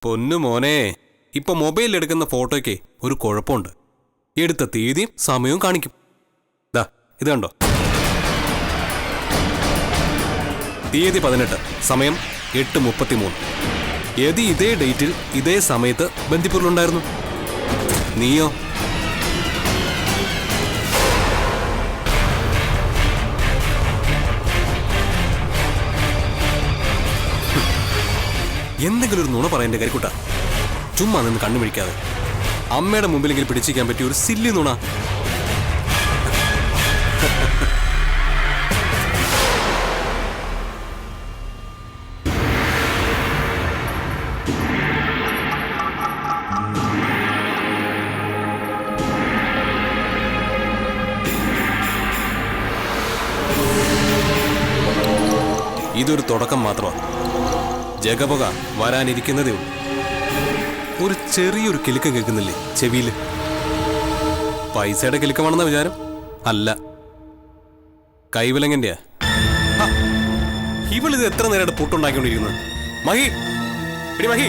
പൊന്നു മോനെ, ഇപ്പൊ മൊബൈലിൽ എടുക്കുന്ന ഫോട്ടോയ്ക്ക് ഒരു കുഴപ്പമുണ്ട്. എടുത്ത തീയതിയും സമയവും കാണിക്കും. ദാ ഇത് കണ്ടോ, തീയതി 18, സമയം 8:33. യതി ഇതേ ഡേറ്റിൽ ഇതേ സമയത്ത് ബന്ദിപ്പൂരിലുണ്ടായിരുന്നു. നീയോ? എന്തെങ്കിലും ഒരു നുണ പറയണ്ടേ കരിക്കുട്ട? ചുമ്മാ നിന്ന് കണ്ണു പിടിക്കാതെ. അമ്മയുടെ മുമ്പിലെങ്കിലും പിടിച്ചിരിക്കാൻ പറ്റിയ ഒരു സില്ലി നുണ. ഇതൊരു തുടക്കം മാത്രമാണ്. ജഗപുക വരാനിരിക്കുന്നതേ ഉള്ളൂ. ഒരു ചെറിയൊരു കിലുക്കം കേൾക്കുന്നില്ലേ ചെവിയില്? പൈസയുടെ കിലുക്കമാണെന്ന വിചാരം? അല്ല, കൈവിലങ്ങന്റെയാ. ഇവളിത് എത്ര നേരമായിട്ട് പുട്ടുണ്ടാക്കിക്കൊണ്ടിരിക്കുന്നത്? മഹി, എടി മഹി,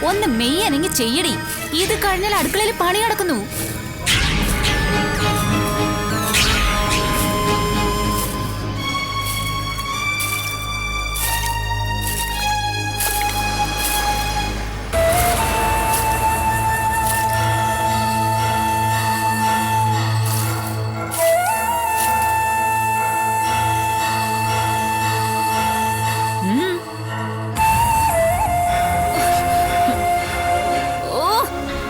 ഒന്ന് മെയ് അനങ്ങി ചെയ്യടി. ഇത് കഴിഞ്ഞാൽ അടുക്കളയിൽ പണി നടക്കുന്നു.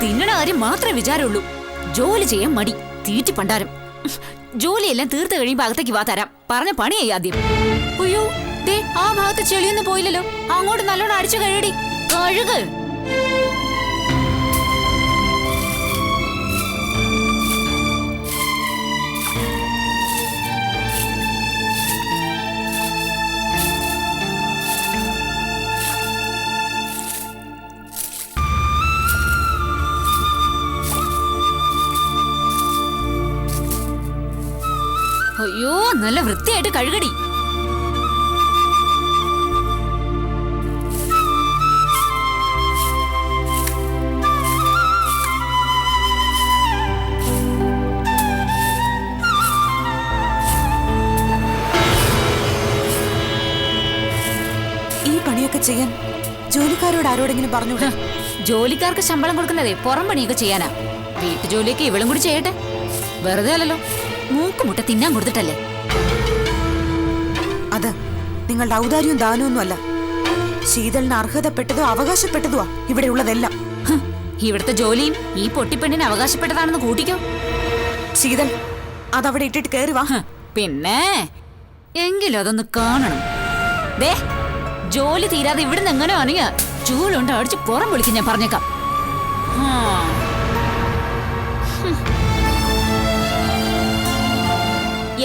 തിന്നണ കാര്യം മാത്രമേ വിചാരമുള്ളൂ. ജോലി ചെയ്യാൻ മടി, തീറ്റി പണ്ടാരം. ജോലിയെല്ലാം തീർത്ത് കഴിയുമ്പോ അകത്തേക്ക് വാ, തരാം. പറഞ്ഞ പണിയായി ആദ്യം. അയ്യോ, ദേ ആ ഭാഗത്ത് ചെളിയൊന്നും പോയില്ലല്ലോ. അങ്ങോട്ട് നല്ലോണം അടിച്ചു കഴുകടി. കഴുക്. അയ്യോ, നല്ല വൃത്തിയായിട്ട് കഴുകടി. ഈ പണിയൊക്കെ ചെയ്യാൻ ജോലിക്കാരോട് ആരോടെങ്കിലും പറഞ്ഞു? ജോലിക്കാർക്ക് ശമ്പളം കൊടുക്കുന്നതേ പുറം പണിയൊക്കെ ചെയ്യാനാ. വീട്ടുജോലിയൊക്കെ ഇവളും കൂടി ചെയ്യട്ടെ. വെറുതെ അല്ലല്ലോ, മൂക്കുമുട്ട തിന്നാൻ കൊടുത്തിട്ടല്ലേ. അത് നിങ്ങളുടെ ഔദാര്യവും ദാനമൊന്നും അല്ല. ശീതളിന് അർഹതപ്പെട്ടതോ അവകാശപ്പെട്ടതോ ഇവിടെ ഉള്ളതെല്ലാം. ഇവിടുത്തെ ജോലിയും ഈ പൊട്ടിപ്പെണ്ണിന് അവകാശപ്പെട്ടതാണെന്ന് കൂട്ടിക്കോ. ശീതൾ, അതവിടെ ഇട്ടിട്ട് കയറി വാ. പിന്നെ എങ്കിലും അതൊന്ന് കാണണം. ദേ, ജോലി തീരാതെ ഇവിടുന്ന് എങ്ങനെ ആണെങ്കിൽ ചൂടുണ്ട് അടിച്ച് പുറം വിളിക്കും ഞാൻ, പറഞ്ഞേക്കാം.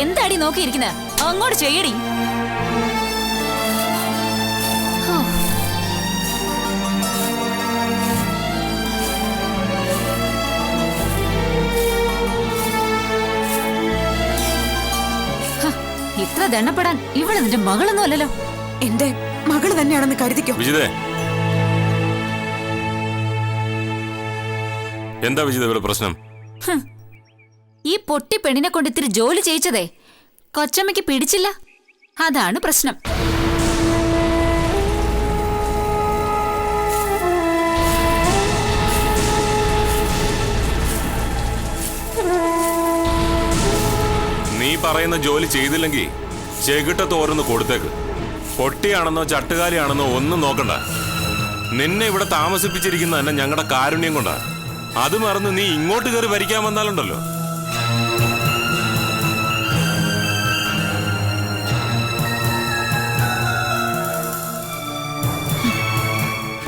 എന്താടി നോക്കിയിരിക്കുന്നത്? അങ്ങോട്ട് ചെയ്യടി. ഇത്ര ദണ്ണപ്പെടാൻ ഇവിടെ നിന്റെ മകളൊന്നും അല്ലല്ലോ. എന്റെ മകള് തന്നെയാണെന്ന് കരുതിക്കോ. എന്താ വിജിത പ്രശ്നം? ഈ പൊട്ടി പെണ്ണിനെ കൊണ്ട് ഇത്തിരി ജോലി ചെയ്യിച്ചതേ കൊച്ചമ്മയ്ക്ക് പിടിച്ചില്ല. അതാണ് പ്രശ്നം. നീ പറയുന്ന ജോലി ചെയ്തില്ലെങ്കിൽ ചെകിട്ടത്ത് ഓരോന്ന് കൊടുത്തേക്ക്. പൊട്ടിയാണെന്നോ ചട്ടുകാലിയാണെന്നോ ഒന്നും നോക്കണ്ട. നിന്നെ ഇവിടെ താമസിപ്പിച്ചിരിക്കുന്ന തന്നെ ഞങ്ങളുടെ കാരുണ്യം കൊണ്ടാ. അത് മറന്ന് നീ ഇങ്ങോട്ട് കയറി ഭരിക്കാൻ വന്നാലുണ്ടല്ലോ.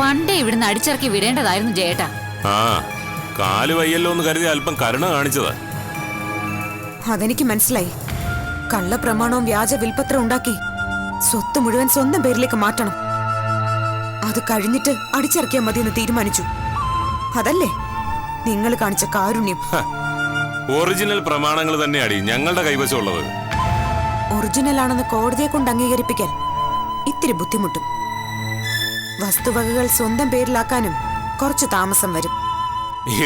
പണ്ടേ ഇവിടുന്ന് അടിച്ചിറക്കി വിടേണ്ടതായിരുന്നു ജയേട്ടാ. ആ കാല് വയ്യല്ലോ എന്ന് കരുതി അല്പം കരുണ കാണിച്ചതാ. അതെനിക്ക് മനസ്സിലായി. കള്ളപ്രമാണവും വ്യാജ വിൽപത്രം ഉണ്ടാക്കി സ്വത്ത് മുഴുവൻ സ്വന്തം പേരിലേക്ക് മാറ്റണം. അത് കഴിഞ്ഞിട്ട് അടിച്ചിറക്കിയാൽ മതിയെന്ന് തീരുമാനിച്ചു. അതല്ലേ നിങ്ങൾ കാണിച്ച കാരുണ്യം? ഒറിജിനൽ പ്രമാണങ്ങൾ തന്നെയാടി ഞങ്ങളുടെ കൈവശമുള്ളത്. ഒറിജിനൽ ആണെന്ന് കോടതിയെ കൊണ്ട് അംഗീകരിപ്പിക്കാൻ ഇത്തിരി ബുദ്ധിമുട്ടും. വസ്തുവകകൾ സ്വന്തം പേരിലാക്കാനും കുറച്ച് താമസം വരും.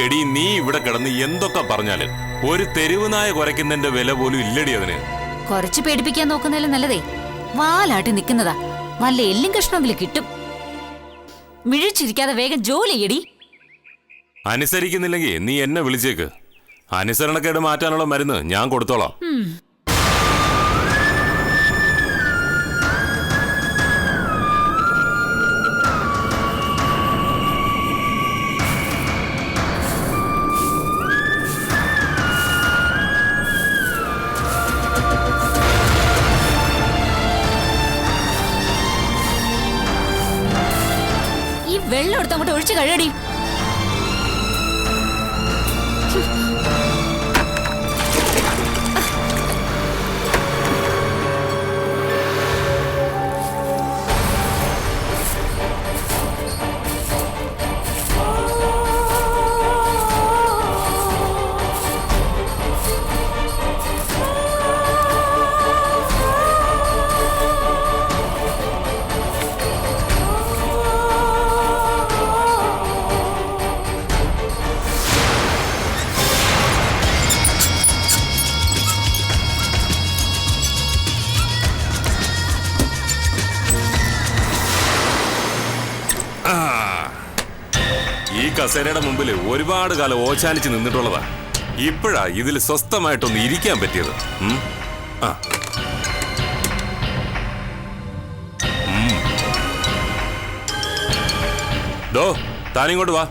എടി നീ ഇവിടെ കിടന്ന് എന്തൊക്കെ പറഞ്ഞാലും ഒരു തെരുവ് നായ കുറയ്ക്കുന്നതിന്റെ വില പോലും ഇല്ലടി അതിന്. കുറച്ച് പേടിപ്പിക്കാൻ നോക്കുന്നതിലും നല്ലതേ വാലാട്ടി നിൽക്കുന്നതാ. നല്ല എല്ലും കഷ്ണമെങ്കിലും കിട്ടും. മിഴിച്ചിരിക്കാതെ വേഗം ജോലി ചെയ്യടി. അനുസരിക്കുന്നില്ലെങ്കിൽ നീ എന്നെ വിളിച്ചേക്ക്. അനുസരണക്കേട് മാറ്റാനുള്ള മരുന്ന് ഞാൻ കൊടുത്തോളാം. ഈ വെള്ളം എടുത്ത് അങ്ങോട്ട് ഒഴിച്ചു കഴിയടി. ഈ കസേരയുടെ മുമ്പിൽ ഒരുപാട് കാലം ഓച്ചാനിച്ച് നിന്നിട്ടുള്ളതാ. ഇപ്പോഴാ ഇതിൽ സ്വസ്ഥമായിട്ടൊന്ന് ഇരിക്കാൻ പറ്റിയത്. ഡോ താനിങ്ങോട്ട് വാ.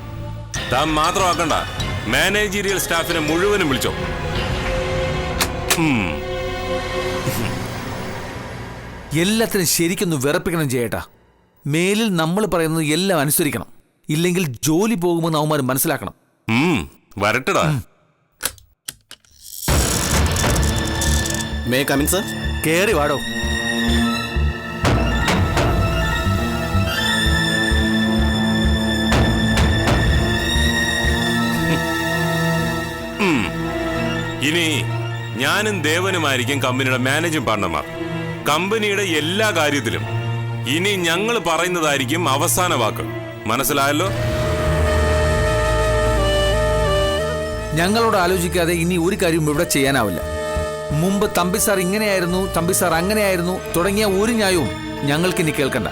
താൻ മാത്രമാക്കണ്ട, മാനേജീരിയൽ സ്റ്റാഫിനെ മുഴുവനും വിളിച്ചോ. എല്ലാത്തിനും ശരിക്കൊന്ന് വിറപ്പിക്കണം ചേട്ടാ. മേലിൽ നമ്മൾ പറയുന്നത് എല്ലാം അനുസരിക്കണം. ഇല്ലെങ്കിൽ ജോലി പോകുമെന്ന് അവന്മാർ മനസ്സിലാക്കണം. വരട്ടടാ. മേ കമിൻ സർ? കേറി വാടോ. ഇനി ഞാനും ദേവനുമായിരിക്കും കമ്പനിയുടെ മാനേജിംഗ് പാർട്ണർമാർ. കമ്പനിയുടെ എല്ലാ കാര്യത്തിലും ഇനി ഞങ്ങൾ പറയുന്നതായിരിക്കും അവസാന വാക്ക്. മനസ്സിലായല്ലോ? ഞങ്ങളോട് ആലോചിക്കാതെ ഇനി ഒരു കാര്യവും ഇവിടെ ചെയ്യാനാവില്ല. മുമ്പ് തമ്പി സാർ ഇങ്ങനെയായിരുന്നു, തമ്പി സാർ അങ്ങനെയായിരുന്നു തുടങ്ങിയ ഒരു ന്യായവും ഞങ്ങൾക്ക് ഇനി കേൾക്കണ്ട.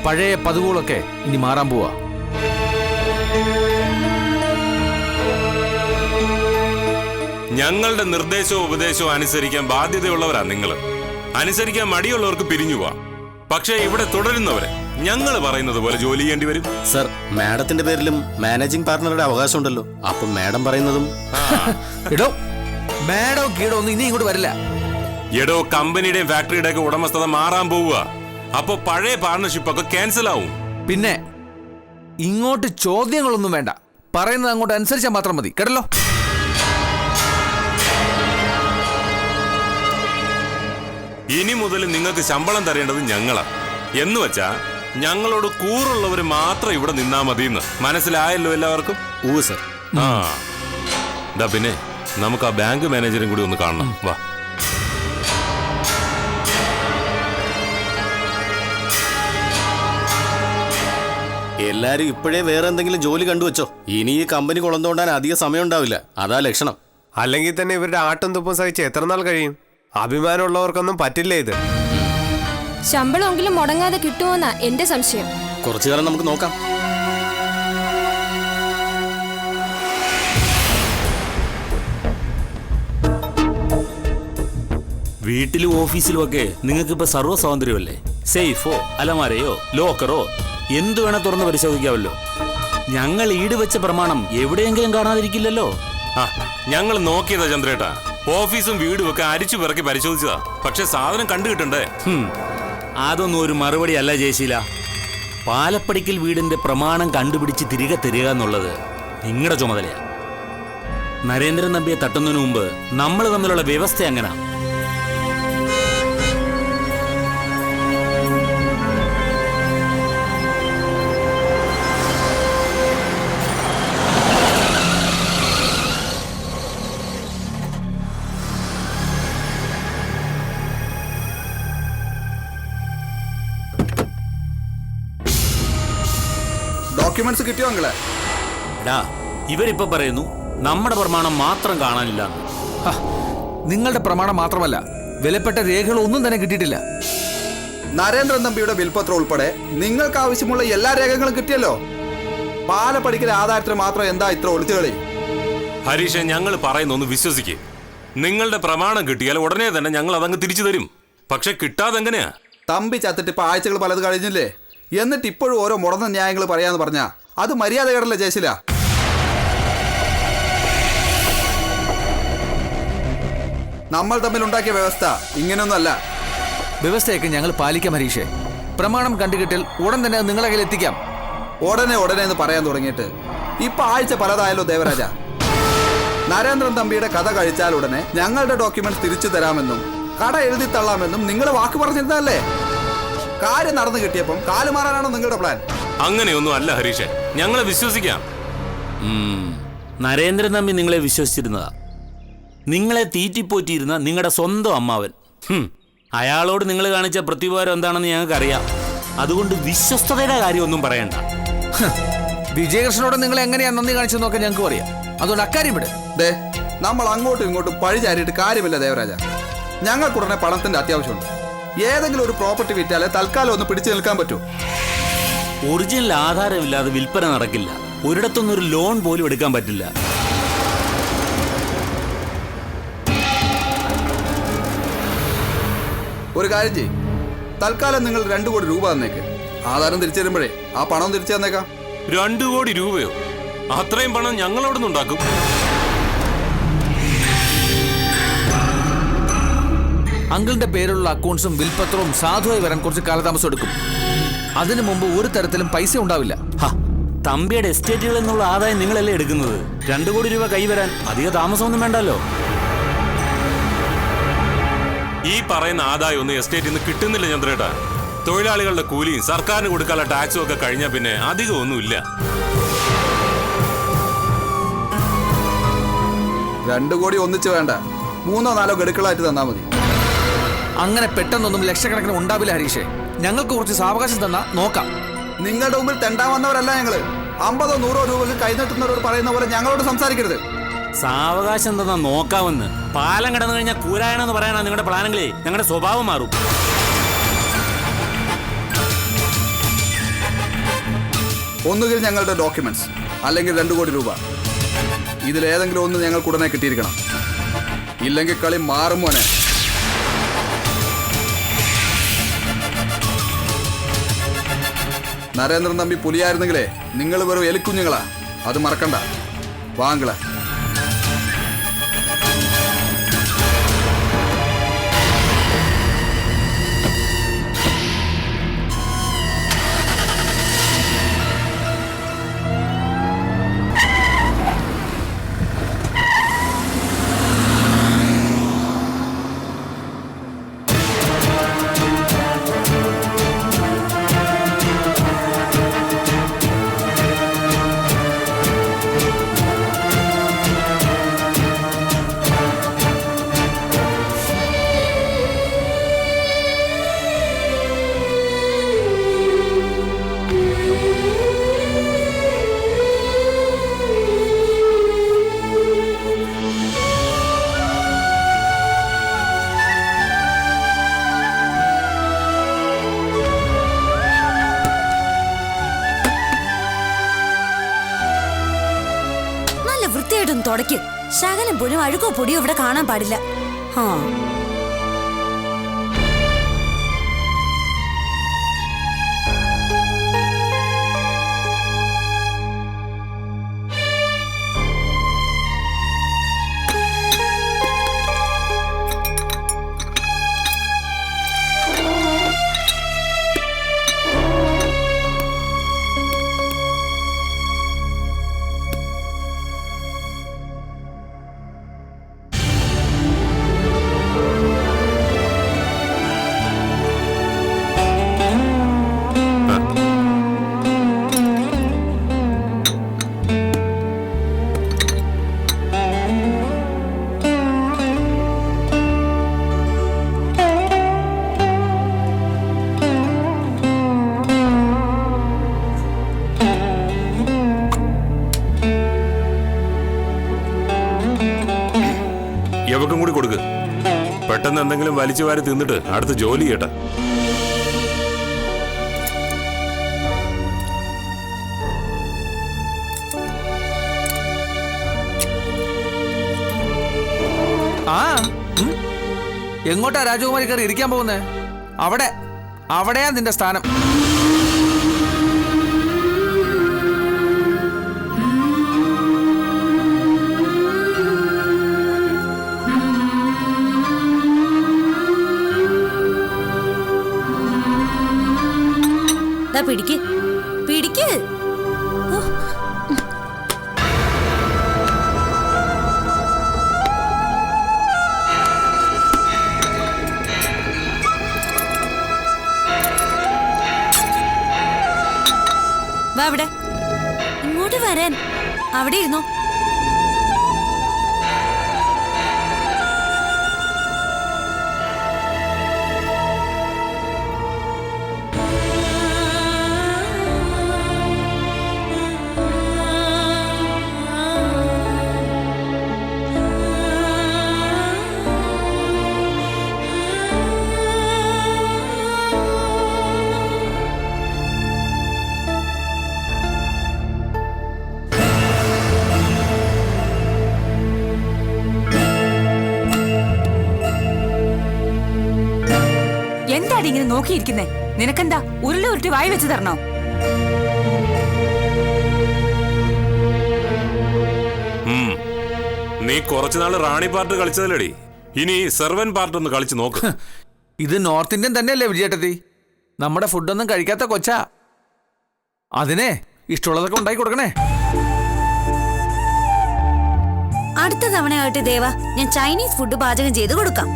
പഴയ പതിവുകളൊക്കെ ഇനി മാറാൻ പോവാ. ഞങ്ങളുടെ നിർദ്ദേശവും ഉപദേശവും അനുസരിക്കാൻ ബാധ്യതയുള്ളവരാ നിങ്ങൾ. അനുസരിക്കാൻ മടിയുള്ളവർക്ക് പിരിഞ്ഞു പോവാം. പക്ഷേ ഇവിടെ തുടരുന്നവരെ ഞങ്ങൾ പറയുന്നത് പോലെ ജോലി ചെയ്യേണ്ടി വരും. സർ, മാഡത്തിന്റെ പേരിലും മാനേജിംഗ് പാർട്ണറുടെ അവകാശം ഉണ്ടല്ലോ. അപ്പം മാഡം പറയുന്നതും എടോ മാഡോ കീടോ ഒന്നും ഇനി ഇങ്ങോട്ട് വരില്ല. എടോ കമ്പനിയുടെയും ഫാക്ടറിയുടെ ഒക്കെ ഉടമസ്ഥത മാറാൻ പോവുക. അപ്പൊ പഴയ പാർട്ണർഷിപ്പ് ഒക്കെ ക്യാൻസൽ ആവും. പിന്നെ ഇങ്ങോട്ട് ചോദ്യങ്ങളൊന്നും വേണ്ട. പറയുന്നത് അങ്ങോട്ട് അനുസരിച്ചാൽ മാത്രം മതി. കേട്ടല്ലോ? ഇനി മുതൽ നിങ്ങൾക്ക് ശമ്പളം തരേണ്ടത് ഞങ്ങളാ. എന്ന് വെച്ചാ ഞങ്ങളോട് കൂറുള്ളവര് മാത്രം ഇവിടെ നിന്നാ മതിയെന്ന് മനസ്സിലായല്ലോ എല്ലാവർക്കും? ഓ സർ. പിന്നെ നമുക്ക് ആ ബാങ്ക് മാനേജറും കൂടി ഒന്ന് കാണണം. വാ. എല്ലാരും ഇപ്പോഴേ വേറെ എന്തെങ്കിലും ജോലി കണ്ടുവച്ചോ. ഇനി ഈ കമ്പനി കുളന്തോണ്ടാൻ അധിക സമയം ഉണ്ടാവില്ല. അതാ ലക്ഷണം. അല്ലെങ്കിൽ തന്നെ ഇവരുടെ ആട്ടും തുപ്പും സഹിച്ച് എത്ര നാൾ കഴിയും? അഭിമാനമുള്ളവർക്കൊന്നും പറ്റില്ല ഇത്. ശമ്പളമെങ്കിലും മുടങ്ങാതെ കിട്ടുമോന്നാ എന്റെ സംശയം. കുറച്ചു കാലം നമുക്ക് നോക്കാം. വീട്ടിലും ഓഫീസിലും ഒക്കെ നിങ്ങൾക്കിപ്പോ സർവ്വ സ്വാതന്ത്ര്യമല്ലേ. സേഫോ അലമാരയോ ലോക്കറോ എന്തു വേണേ തുറന്ന് പരിശോധിക്കാമല്ലോ. ഞങ്ങൾ ഈട് വെച്ച പ്രമാണം എവിടെയെങ്കിലും കാണാതിരിക്കില്ലല്ലോ. ഞങ്ങൾ നോക്കിയതാ ചന്ദ്രേട്ടാ. ഓഫീസും വീടും ഒക്കെ അരിച്ചു പിറക്കി പരിശോധിച്ചതാ. പക്ഷെ സാധനം കണ്ടു കിട്ടണ്ടേ? അതൊന്നും ഒരു മറുപടി അല്ല ജയശീല. പാലപ്പടിക്കൽ വീടിന്റെ പ്രമാണം കണ്ടുപിടിച്ച് തിരികെ തരിക എന്നുള്ളത് നിങ്ങളുടെ ചുമതലയാണ്. നരേന്ദ്രൻ നമ്പിയെ തട്ടുന്നതിന് മുമ്പ് നമ്മൾ തമ്മിലുള്ള വ്യവസ്ഥ എങ്ങനാ? ഡോക്യുമെന്റ്സ് കിട്ടിയോ അങ്ങളെ? എടാ, ഇവരിപ്പോ പറയുന്നു നമ്മുടെ പ്രമാണം മാത്രം കാണാനില്ല. നിങ്ങളുടെ പ്രമാണം മാത്രമല്ല, വിലപ്പെട്ട രേഖകളൊന്നും തന്നെ കിട്ടിയിട്ടില്ല. നരേന്ദ്രൻ നമ്പിയുടെ വിൽപത്രം ഉൾപ്പെടെ നിങ്ങൾക്ക് ആവശ്യമുള്ള എല്ലാ രേഖകളും കിട്ടിയല്ലോ. പാലപ്പടിക്കൽ ആധാരത്തിന് മാത്രം എന്താ ഇത്ര ഒളിച്ചുകളി? ഹരീഷ, ഞങ്ങൾ പറയുന്നൊന്ന് വിശ്വസിക്കേ. നിങ്ങളുടെ പ്രമാണം കിട്ടിയാൽ ഉടനെ തന്നെ ഞങ്ങൾ അതങ്ങ് തിരിച്ചു തരും. പക്ഷെ കിട്ടാതെ എങ്ങനെയാ? തമ്പി ചത്തിട്ട് ഇപ്പൊ ആഴ്ചകൾ പലത് കഴിഞ്ഞില്ലേ? എന്നിട്ട് ഇപ്പോഴും ഓരോ മുടന്ന ന്യായങ്ങൾ പറയാന്ന് പറഞ്ഞാ അത് മര്യാദകേടല്ലേ ജയശില? നമ്മൾ തമ്മിൽ ഉണ്ടാക്കിയ വ്യവസ്ഥ ഇങ്ങനെയൊന്നുമല്ല. വ്യവസ്ഥയൊക്കെ ഞങ്ങൾ പാലിക്കാം ഹരീഷേ. പ്രമാണം കണ്ടുകിട്ടിൽ ഉടൻ തന്നെ അത് നിങ്ങളെ കയ്യിൽ എത്തിക്കാം. ഉടനെ എന്ന് പറയാൻ തുടങ്ങിയിട്ട് ഇപ്പൊ ആഴ്ച പലതായല്ലോ ദേവരാജ. നരേന്ദ്രൻ തമ്പിയുടെ കഥ കഴിച്ചാൽ ഉടനെ ഞങ്ങളുടെ ഡോക്യുമെന്റ്സ് തിരിച്ചു തരാമെന്നും കട എഴുതി തള്ളാമെന്നും നിങ്ങൾ വാക്ക് പറഞ്ഞിരുന്നല്ലേ? കാര്യം നടന്നു കിട്ടിയപ്പം കാലുമാറാനാണോ നിങ്ങളുടെ പ്ലാൻ? അങ്ങനെയൊന്നും അല്ല ഹരീഷ്, ഞങ്ങളെ വിശ്വസിക്കാം. നരേന്ദ്രൻ നമ്പി നിങ്ങളെ വിശ്വസിച്ചിരുന്നതാ. നിങ്ങളെ തീറ്റിപ്പോറ്റിയിരുന്ന നിങ്ങളുടെ സ്വന്തം അമ്മാവൻ. അയാളോട് നിങ്ങൾ കാണിച്ച പ്രത്യുപകാരം എന്താണെന്ന് ഞങ്ങൾക്കറിയാം. അതുകൊണ്ട് വിശ്വസ്തതയുടെ കാര്യമൊന്നും പറയണ്ട. വിജയകൃഷ്ണനോട് നിങ്ങൾ എങ്ങനെയാ നന്ദി കാണിച്ചെന്നൊക്കെ ഞങ്ങൾക്ക് അറിയാം. അതുകൊണ്ട് അക്കാര്യം വിട്. ദേ, നമ്മൾ അങ്ങോട്ടും ഇങ്ങോട്ടും പഴി ചാരിയിട്ട് കാര്യമില്ല ദേവരാജ. ഞങ്ങൾക്കുടനെ പണത്തിന്റെ അത്യാവശ്യമുണ്ട്. ഏതെങ്കിലും ഒരു പ്രോപ്പർട്ടി വിറ്റാലേ തൽക്കാലം ഒന്ന് പിടിച്ചു നിൽക്കാൻ പറ്റൂ. ഒറിജിനൽ ആധാരമില്ലാതെ വിൽപ്പന നടക്കില്ല. ഒരിടത്തൊന്നും ഒരു ലോൺ പോലും എടുക്കാൻ പറ്റില്ല. ഒരു കാര്യം ചെയ്യ്, തൽക്കാലം നിങ്ങൾ 2 കോടി രൂപ തന്നേക്ക്. ആധാരം തിരിച്ചു തരുമ്പോഴേ ആ പണം തിരിച്ചു തന്നേക്കാം. 2 കോടി രൂപയോ? അത്രയും പണം ഞങ്ങളോടൊന്നും ഉണ്ടാക്കും? അങ്കിളിന്റെ പേരിലുള്ള അക്കൗണ്ട്സും വിൽപത്രവും സാധുവായി വരാൻ കുറച്ച് കാലതാമസം എടുക്കും. അതിനു മുമ്പ് ഒരു തരത്തിലും പൈസ ഉണ്ടാവില്ല. തമ്പിയുടെ എസ്റ്റേറ്റുകളിൽ നിന്നുള്ള ആദായം നിങ്ങളല്ലേ എടുക്കുന്നത്? 2 കോടി രൂപ കൈവരാൻ അധിക താമസമൊന്നും വേണ്ടല്ലോ. ഈ പറയുന്ന ആദായം ഒന്നും എസ്റ്റേറ്റിൽ നിന്ന് കിട്ടുന്നില്ല ചന്ദ്രേട്ടാ. തൊഴിലാളികളുടെ കൂലിയും സർക്കാരിന് കൊടുക്കാനുള്ള ടാക്സും ഒക്കെ കഴിഞ്ഞാൽ പിന്നെ അധികം ഒന്നുമില്ല. 2 കോടി ഒന്നിച്ച് വേണ്ട, 3-4 ഗഡുക്കളായിട്ട് തന്നാ മതി. അങ്ങനെ പെട്ടെന്നൊന്നും ലക്ഷക്കണക്കിന് ഉണ്ടാവില്ല ഹരീഷേ. ഞങ്ങൾക്ക് കുറച്ച് സാവകാശം തന്നാ നോക്കാം. നിങ്ങളുടെ മുമ്പിൽ തെണ്ടാൻ വന്നവരല്ല ഞങ്ങള്. 50-100 രൂപക്ക് കൈനീട്ടുന്നവരോട് പറയുന്ന പോലെ ഞങ്ങളോട് സംസാരിക്കരുത്. സാവകാശം തന്നാ നോക്കാമെന്ന്. പാലം കടന്നു കഴിഞ്ഞാൽ കൂരായണമെന്ന് പറയാനാ നിങ്ങളുടെ പ്ലാനുകളെ. ഞങ്ങളുടെ സ്വഭാവം മാറും. ഒന്നുകിൽ ഞങ്ങളുടെ ഡോക്യുമെന്റ്സ്, അല്ലെങ്കിൽ 2 കോടി രൂപ. ഇതിലേതെങ്കിലും ഒന്ന് ഞങ്ങൾക്ക് ഉടനെ കിട്ടിയിരിക്കണം. ഇല്ലെങ്കിൽ കളി മാറും മോനെ. നരേന്ദ്രൻ തമ്പി പുലിയായിരുന്നെങ്കിലേ നിങ്ങൾ വെറും എലിക്കുഞ്ഞുങ്ങളാ. അത് മറക്കണ്ട. വാങ്ങളെ തുടയ്ക്ക്. ശകലം പോലും അഴുക്കോ പൊടിയോ ഇവിടെ കാണാൻ പാടില്ല. അടിച്ചു വാരി തിന്നിട്ട് അടുത്ത് ജോലി ചെയ്യട്ടെ. ആ എങ്ങോട്ടാ രാജകുമാരി കയറി ഇരിക്കാൻ പോകുന്നേ? അവിടെയാ നിന്റെ സ്ഥാനം. പിടിക്ക് പിടിക്ക്. വാ അവിടെ, ഇങ്ങോട്ട് വരാൻ. അവിടെ ഇരുന്നോ. എന്താടി ഇങ്ങനെ നോക്കിയിരിക്കുന്നേ? നിനക്കെന്താ ഉരുള ഉരുട്ടി വായി വെച്ച് തരണോ? നീ കുറച്ചുനാള് റാണി പാർട്ട് കളിച്ചതല്ലേടി, ഇനി സെർവൻ പാർട്ട് ഒന്ന് കളിച്ചു നോക്ക്. ഇത് നോർത്ത് ഇന്ത്യൻ തന്നെയല്ലേ വിജയേട്ടത്തി? നമ്മുടെ ഫുഡൊന്നും കഴിക്കാത്ത കൊച്ചാ. അതിനെ ഇഷ്ടമുള്ളതൊക്കെ ഉണ്ടാക്കി കൊടുക്കണേ. അടുത്ത തവണയായിട്ട് ദേവ ഞാൻ ചൈനീസ് ഫുഡ് പാചകം ചെയ്ത് കൊടുക്കാം.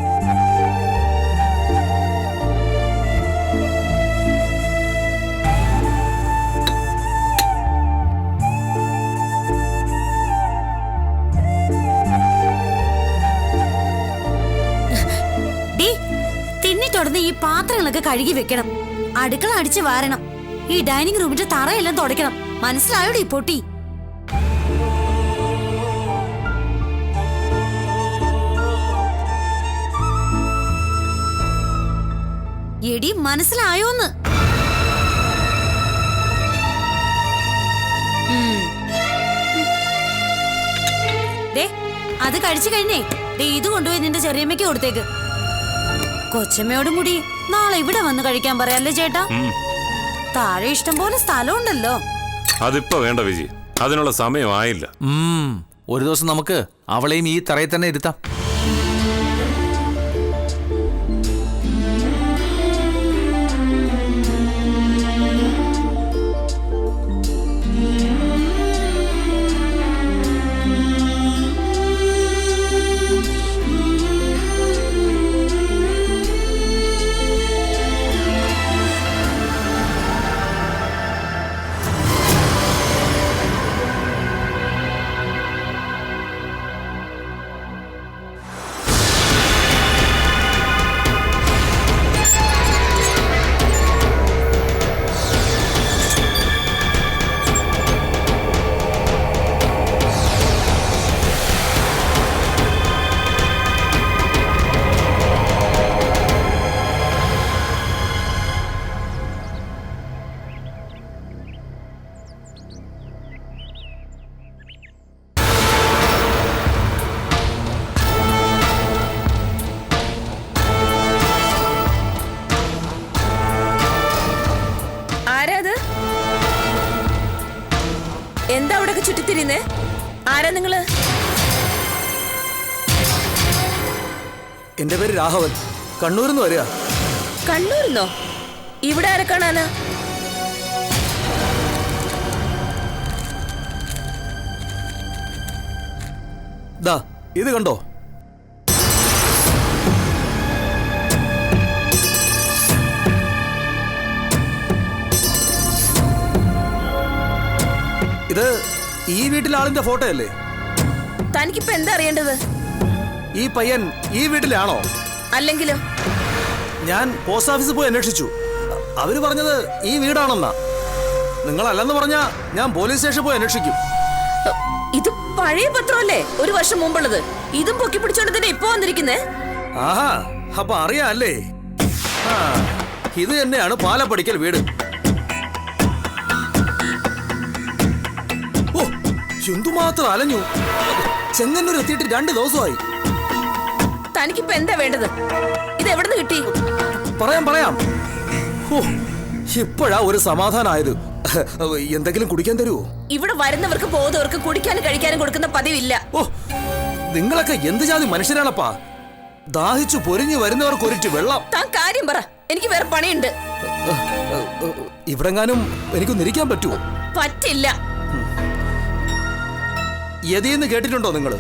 തിന്നിട്ടുടനെ ഈ പാത്രങ്ങളൊക്കെ കഴുകി വെക്കണം. അടുക്കള അടിച്ച് വാരണം. ഈ ഡൈനിങ് റൂമിന്റെ തറയെല്ലാം തുടയ്ക്കണം. മനസ്സിലായോടി പൊട്ടി? എടി മനസ്സിലായോന്ന്? അത് കഴിച്ചു കഴിഞ്ഞേ ഇത് കൊണ്ടുപോയി നിന്റെ ചെറിയമ്മയ്ക്ക് കൊടുത്തേക്ക്. കൊച്ചമ്മയോടും കൂടി നാളെ ഇവിടെ വന്ന് കഴിക്കാൻ പറയാല്ലേ ചേട്ടാ? താഴെ ഇഷ്ടം പോലെ സ്ഥലമുണ്ടല്ലോ. അതിപ്പോ വേണ്ട വിജി, അതിനുള്ള സമയമായില്ല. ഒരു ദിവസം നമുക്ക് അവളെയും ഈ തറയിൽ തന്നെ ഇരുത്താം. എന്താ അവിടെ ചുറ്റിത്തിരിയുന്നേ? ആരാ നിങ്ങള്? എന്റെ പേര് രാഘവൻ, കണ്ണൂരിൽ നിന്ന് വരിക. കണ്ണൂരിന്നോ? ഇവിടെ ആരെ കാണാനാ? ദാ ഇത് കണ്ടോ? ഇത് ഈ വീട്ടിലെ ആളിന്റെ ഫോട്ടോ അല്ലേ? തനിക്കിപ്പോ എന്താ അറിയേണ്ടത്? ഈ പയ്യൻ ഈ വീട്ടിലാണോ? അല്ലെങ്കിലോ? ഞാൻ പോസ്റ്റ് ഓഫീസിൽ പോയി അന്വേഷിച്ചു. അവര് പറഞ്ഞത് ഈ വീടാണെന്നാ. നിങ്ങളല്ലെന്ന് പറഞ്ഞാ ഞാൻ പോലീസ് സ്റ്റേഷനിൽ പോയി അന്വേഷിക്കും. ഇത് പഴയ പത്രമല്ലേ, 1 വർഷം മുമ്പുള്ളത്. ഇതും പൊക്കി പിടിച്ചോണ്ട് തന്നെ ഇപ്പൊ വന്നിരിക്കുന്നേ. ആഹാ, അപ്പൊ അറിയാല്ലേ? ആ, ഇത് തന്നെയാണ് പാലപ്പടിക്കൽ വീട്. ഓ, എന്തുമാത്രം അലഞ്ഞു. ചെങ്ങന്നൂർ എത്തിയിട്ട് 2 ദിവസമായി. തനിക്കിപ്പോ എന്താ വേണ്ടത്? ഇത് എവിടുന്ന് കിട്ടി? പറയാം. ഓ, ഇപ്പോഴാ ഒരു സമാധാനമായത്. എന്തെങ്കിലും കുടിക്കാൻ തരുമോ? ഇവിടെ വരുന്നവർക്ക് പോകുന്നവർക്ക് കുടിക്കാനും കഴിക്കാനും കൊടുക്കുന്ന പതിവില്ല. ഓ, നിങ്ങളൊക്കെ എന്ത് ജാതി മനുഷ്യരാണപ്പാ? ദാഹിച്ചു പൊരിഞ്ഞു വരുന്നവർക്ക് ഒരിറ്റ് വെള്ളം. താൻ കാര്യം പറ, എനിക്ക് വേറെ പണിയുണ്ട്. ഇവിടെങ്ങാനും എനിക്കൊന്ന് ഇരിക്കാൻ പറ്റുമോ? പറ്റില്ല. യതിയെന്ന് കേട്ടിട്ടുണ്ടോ നിങ്ങൾ?